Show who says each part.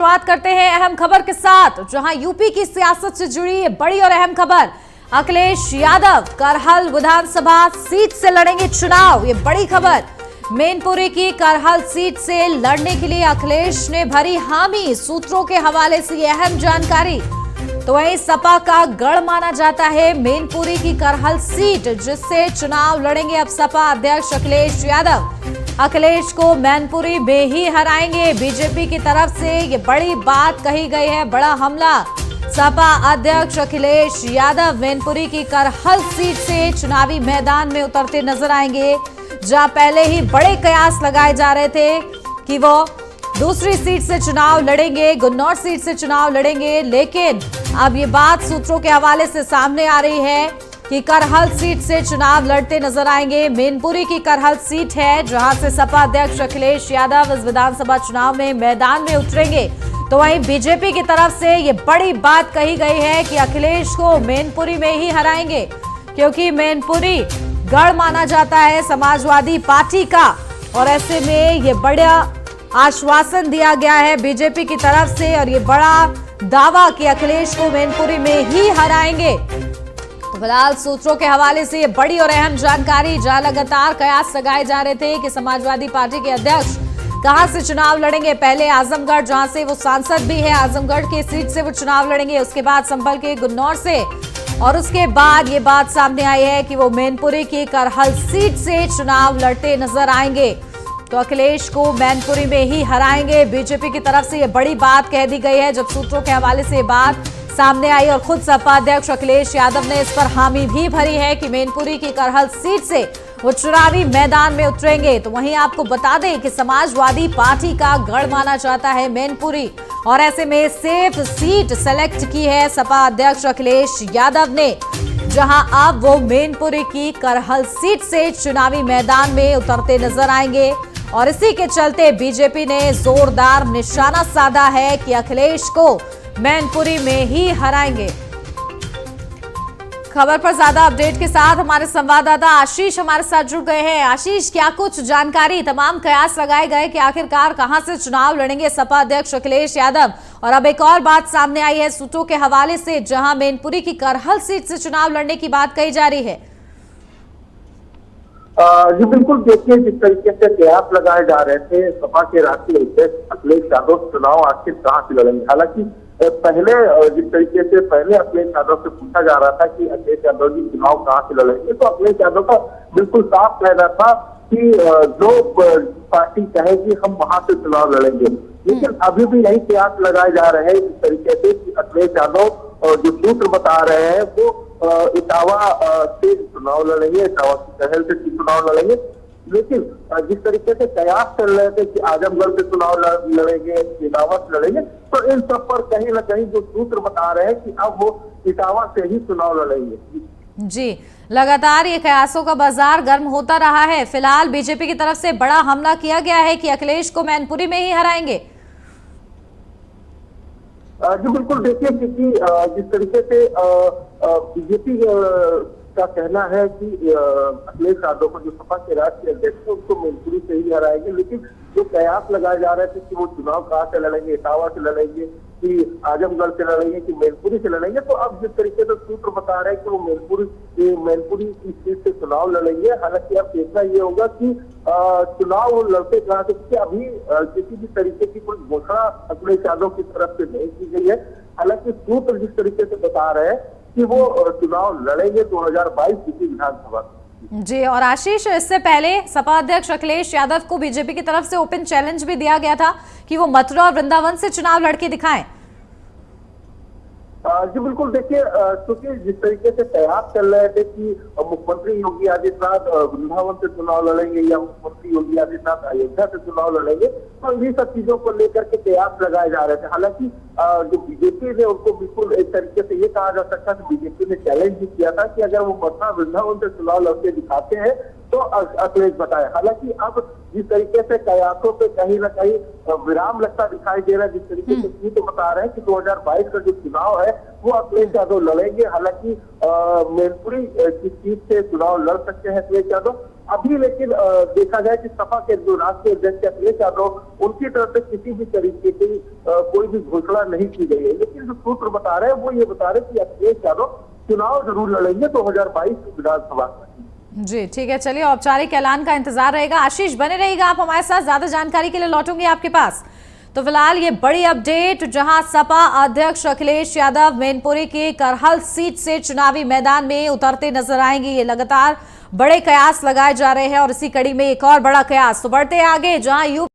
Speaker 1: शुरुआत करते हैं अहम खबर के साथ, जहां यूपी की सियासत से जुड़ी बड़ी और अहम खबर। अखिलेश यादव करहल विधानसभा सीट से लड़ेंगे चुनाव। ये बड़ी खबर। मैनपुरी की करहल सीट से लड़ने के लिए अखिलेश ने भरी हामी। सूत्रों के हवाले से ये अहम जानकारी। तो वहीं सपा का गढ़ माना जाता है मैनपुरी की करहल सीट, जिससे चुनाव लड़ेंगे अब सपा अध्यक्ष अखिलेश यादव। अखिलेश को मैनपुरी में ही हराएंगे। बीजेपी की तरफ से ये बड़ी बात कही गई है, बड़ा हमला। सपा अध्यक्ष अखिलेश यादव मैनपुरी की करहल सीट से चुनावी मैदान में उतरते नजर आएंगे, जहां पहले ही बड़े कयास लगाए जा रहे थे कि वो दूसरी सीट से चुनाव लड़ेंगे, गुन्नौर सीट से चुनाव लड़ेंगे। लेकिन अब ये बात सूत्रों के हवाले से सामने आ रही है कि करहल सीट से चुनाव लड़ते नजर आएंगे। मैनपुरी की करहल सीट है, जहां से सपा अध्यक्ष अखिलेश यादव इस विधानसभा चुनाव में मैदान में उतरेंगे। तो वहीं बीजेपी की तरफ से ये बड़ी बात कही गई है कि अखिलेश को मैनपुरी में ही हराएंगे, क्योंकि मैनपुरी गढ़ माना जाता है समाजवादी पार्टी का। और ऐसे में ये बड़ा आश्वासन दिया गया है बीजेपी की तरफ से, और ये बड़ा दावा कि अखिलेश को मैनपुरी में ही हराएंगे। तो फिलहाल सूत्रों के हवाले से ये बड़ी और अहम जानकारी, जहां लगातार कयास लगाए जा रहे थे कि समाजवादी पार्टी के अध्यक्ष कहां से चुनाव लड़ेंगे। पहले आजमगढ़, जहां से वो सांसद भी है, आजमगढ़ की सीट से वो चुनाव लड़ेंगे। उसके बाद संभल के गुन्नौर से, और उसके बाद ये बात सामने आई है कि वो मैनपुरी की करहल सीट से चुनाव लड़ते नजर आएंगे। तो अखिलेश को मैनपुरी में ही हराएंगे। बीजेपी की तरफ से ये बड़ी बात कह दी गई है, जब सूत्रों के हवाले से ये बात सामने आई। और खुद सपा अध्यक्ष अखिलेश यादव ने इस पर हामी भी भरी है कि मैनपुरी की करहल सीट से वो चुनावी मैदान में उतरेंगे। तो वहीं आपको बता दें कि समाजवादी पार्टी का गढ़ माना जाता है मैनपुरी, और ऐसे में सेफ सीट सेलेक्ट की है सपा अध्यक्ष अखिलेश यादव ने, जहां अब वो मैनपुरी की करहल सीट से चुनावी मैदान में उतरते नजर आएंगे। और इसी के चलते बीजेपी ने जोरदार निशाना साधा है कि अखिलेश को मैनपुरी में ही हराएंगे। खबर पर ज्यादा अपडेट के साथ हमारे संवाददाता आशीष हमारे साथ जुड़ गए हैं। आशीष, क्या कुछ जानकारी? तमाम कयास लगाए गए कि आखिरकार कहां से चुनाव लड़ेंगे सपा अध्यक्ष अखिलेश यादव, और अब एक और बात सामने आई है सूत्रों के हवाले से, जहां मैनपुरी की करहल सीट से चुनाव लड़ने की बात कही जा रही है।
Speaker 2: जी बिल्कुल, देखिए जिस तरीके से कयास लगाए जा रहे थे सपा के राष्ट्रीय अध्यक्ष अखिलेश यादव चुनाव आखिर कहां से लड़ेंगे। हालांकि पहले जिस तरीके से पहले अखिलेश यादव से पूछा जा रहा था कि अखिलेश यादव जी चुनाव कहां से लड़ेंगे, तो अखिलेश यादव का बिल्कुल साफ कहना था कि जो पार्टी कहेगी हम वहां से चुनाव लड़ेंगे। लेकिन अभी भी यही कयास लगाए जा रहे हैं जिस तरीके से कि अखिलेश यादव जो सूत्र बता रहे हैं वो इटावा से चुनाव लड़ेंगे, इटावा की करहल से चुनाव लड़ेंगे। लेकिन जिस तरीके से कयास चल रहे थे कि आजमगढ़ से चुनाव लड़ेंगे, इटावा से लड़ेंगे, तो इन सब पर कहीं ना कहीं जो सूत्र बता रहे हैं कि अब वो इटावा से ही चुनाव लड़ेंगे।
Speaker 1: जी, लगातार ये कयासों का बाजार गर्म होता रहा है। फिलहाल बीजेपी की तरफ से बड़ा हमला किया गया है कि अखिलेश को मैनपुरी में ही हराएंगे।
Speaker 2: जी बिल्कुल, देखिए क्योंकि जिस तरीके से बीजेपी का कहना है कि अखिलेश यादव को जो सपा के राष्ट्रीय अध्यक्ष है उसको मैनपुरी से ही हराएंगे। लेकिन जो कयास लगाए जा रहे थे कि वो चुनाव कहां से लड़ेंगे, इटावा से लड़ेंगे कि आजमगढ़ से लड़ेंगे कि मैनपुरी से लड़ेंगे, तो अब जिस तरीके से सूत्र बता रहे हैं कि वो मैनपुरी की सीट से चुनाव लड़ेंगे। हालांकि अब देखना ये होगा कि चुनाव लड़ते कहां से, क्योंकि अभी किसी भी तरीके की कोई घोषणा अखिलेश यादव की तरफ से नहीं की गई है। हालांकि सूत्र जिस तरीके से बता रहे हैं कि वो चुनाव लड़ेंगे 2022 की विधानसभा।
Speaker 1: जी, और आशीष, इससे पहले सपा अध्यक्ष अखिलेश यादव को बीजेपी की तरफ से ओपन चैलेंज भी दिया गया था कि वो मथुरा और वृंदावन से चुनाव लड़के दिखाएं।
Speaker 2: जी बिल्कुल, देखिए क्योंकि जिस तरीके से कयास चल रहे थे कि मुख्यमंत्री योगी आदित्यनाथ वृंदावन से चुनाव लड़ेंगे या मुख्यमंत्री योगी आदित्यनाथ अयोध्या से चुनाव लड़ेंगे, तो इन्हीं सब चीजों को लेकर के कयास लगाए जा रहे थे। हालांकि जो बीजेपी ने उनको बिल्कुल एक तरीके से ये कहा जा सकता है, बीजेपी ने चैलेंज भी किया था कि अगर वो मथुरा वृंदावन से चुनाव लड़के दिखाते हैं तो अखिलेश बताए। हालांकि अब जिस तरीके से कयासों पे कहीं ना कहीं विराम लगता दिखाई दे रहा है, जिस तरीके से सूत्र बता रहे हैं कि 2022 का जो चुनाव है वो अखिलेश यादव लड़ेंगे। हालांकि मैनपुरी की सीट से चुनाव लड़ सकते हैं अखिलेश यादव। अभी लेकिन देखा जाए कि सपा के जो राष्ट्रीय अध्यक्ष अखिलेश यादव उनकी तरफ से किसी भी तरीके की कोई भी घोषणा नहीं की गई है। लेकिन जो सूत्र बता रहे हैं वो ये बता रहे हैं कि अखिलेश यादव चुनाव जरूर लड़ेंगे 2022 विधानसभा में।
Speaker 1: जी ठीक है, चलिए औपचारिक ऐलान का इंतजार रहेगा। आशीष बने रहिएगा आप हमारे साथ, ज्यादा जानकारी के लिए लौटूंगी आपके पास। तो फिलहाल ये बड़ी अपडेट, जहां सपा अध्यक्ष अखिलेश यादव मैनपुरी के करहल सीट से चुनावी मैदान में उतरते नजर आएंगे। ये लगातार बड़े कयास लगाए जा रहे हैं और इसी कड़ी में एक और बड़ा कयास तो बढ़ते आगे, जहां